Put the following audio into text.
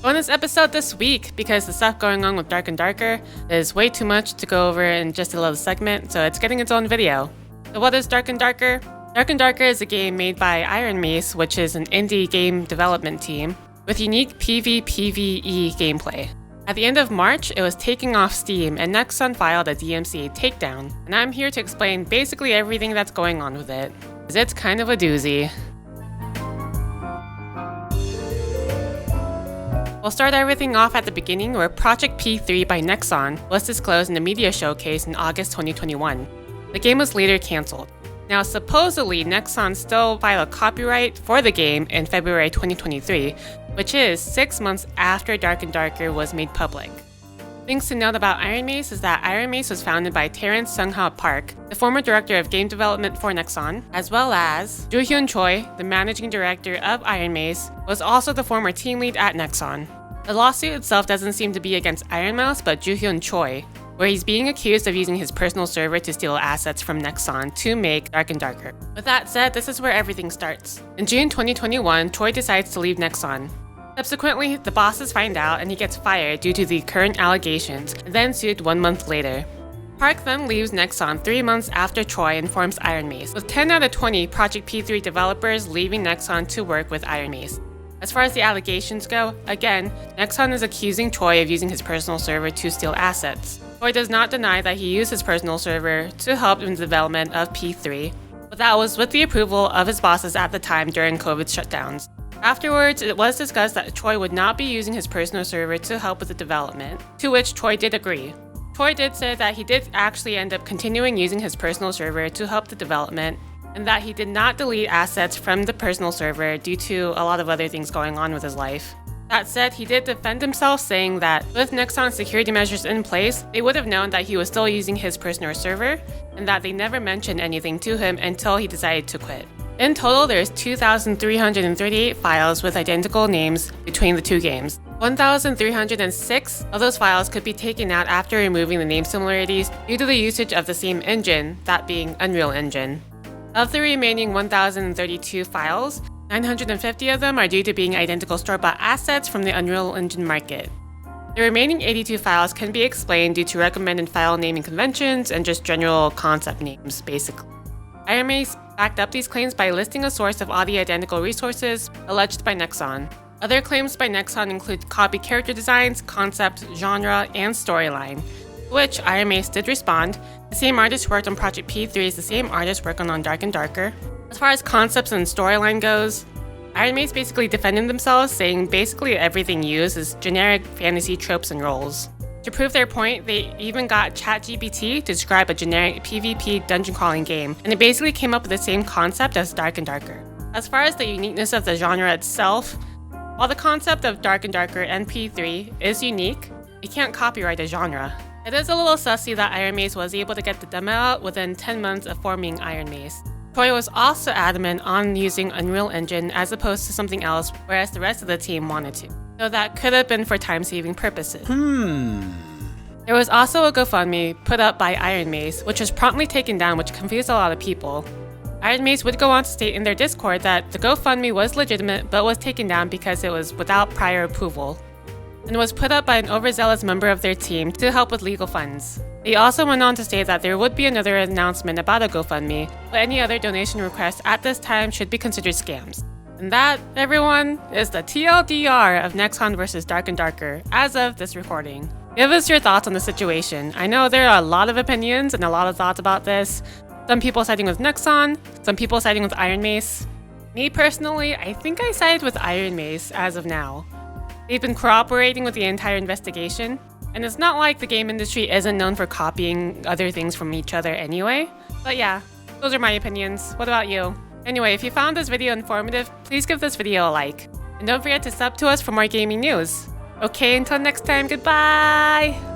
Bonus episode this week because the stuff going on with Dark and Darker is way too much to go over in just a little segment, so it's getting its own video. So what is Dark and Darker? Dark and Darker is a game made by Iron Mace, which is an indie game development team, with unique PvPvE gameplay. At the end of March, it was taking off Steam, and Nexon filed a DMCA takedown, and I'm here to explain basically everything that's going on with it, because it's kind of a doozy. We'll start everything off at the beginning where Project P3 by Nexon was disclosed in a media showcase in August 2021. The game was later cancelled. Now supposedly Nexon still filed a copyright for the game in February 2023, which is 6 months after Dark and Darker was made public. Things to note about Iron Mace is that Iron Mace was founded by Terrence Sungha Park, the former director of game development for Nexon, as well as Joo-hyun Choi, the managing director of Iron Mace, was also the former team lead at Nexon. The lawsuit itself doesn't seem to be against Iron Mace but Joo-hyun Choi, where he's being accused of using his personal server to steal assets from Nexon to make Dark and Darker. With that said, this is where everything starts. In June 2021, Choi decides to leave Nexon. Subsequently, the bosses find out and he gets fired due to the current allegations, and then sued 1 month later. Park then leaves Nexon 3 months after Choi informs Iron Mace, with 10 out of 20 Project P3 developers leaving Nexon to work with Iron Mace. As far as the allegations go, again, Nexon is accusing Choi of using his personal server to steal assets. Choi does not deny that he used his personal server to help in the development of P3, but that was with the approval of his bosses at the time during COVID shutdowns. Afterwards, it was discussed that Choi would not be using his personal server to help with the development, to which Choi did agree. Choi did say that he did actually end up continuing using his personal server to help the development, and that he did not delete assets from the personal server due to a lot of other things going on with his life. That said, he did defend himself, saying that with Nexon's security measures in place, they would have known that he was still using his personal server, and that they never mentioned anything to him until he decided to quit. In total, there's 2,338 files with identical names between the two games. 1,306 of those files could be taken out after removing the name similarities due to the usage of the same engine, that being Unreal Engine. Of the remaining 1,032 files, 950 of them are due to being identical store-bought assets from the Unreal Engine market. The remaining 82 files can be explained due to recommended file naming conventions and just general concept names, basically. Iron Mace backed up these claims by listing a source of all the identical resources alleged by Nexon. Other claims by Nexon include copy character designs, concept, genre, and storyline, which Iron Mace did respond. The same artist who worked on Project P3 is the same artist working on Dark and Darker. As far as concepts and storyline goes, Iron Mace basically defended themselves, saying basically everything used is generic fantasy tropes and roles. To prove their point, they even got ChatGPT to describe a generic PvP dungeon crawling game, and it basically came up with the same concept as Dark and Darker. As far as the uniqueness of the genre itself, while the concept of Dark and Darker and P3 is unique, you can't copyright a genre. It is a little sussy that Iron Mace was able to get the demo out within 10 months of forming Iron Mace. Choi was also adamant on using Unreal Engine as opposed to something else, whereas the rest of the team wanted to. So that could have been for time-saving purposes. There was also a GoFundMe put up by Iron Mace, which was promptly taken down, which confused a lot of people. Iron Mace would go on to state in their Discord that the GoFundMe was legitimate but was taken down because it was without prior approval, and was put up by an overzealous member of their team to help with legal funds. They also went on to state that there would be another announcement about a GoFundMe, but any other donation requests at this time should be considered scams. And that, everyone, is the TLDR of Nexon vs. Dark and Darker as of this recording. Give us your thoughts on the situation. I know there are a lot of opinions and a lot of thoughts about this. Some people siding with Nexon, some people siding with Iron Mace. Me personally, I think I side with Iron Mace as of now. They've been cooperating with the entire investigation, and it's not like the game industry isn't known for copying other things from each other anyway. But yeah, those are my opinions. What about you? Anyway, if you found this video informative, please give this video a like. And don't forget to sub to us for more gaming news. Okay, until next time, goodbye!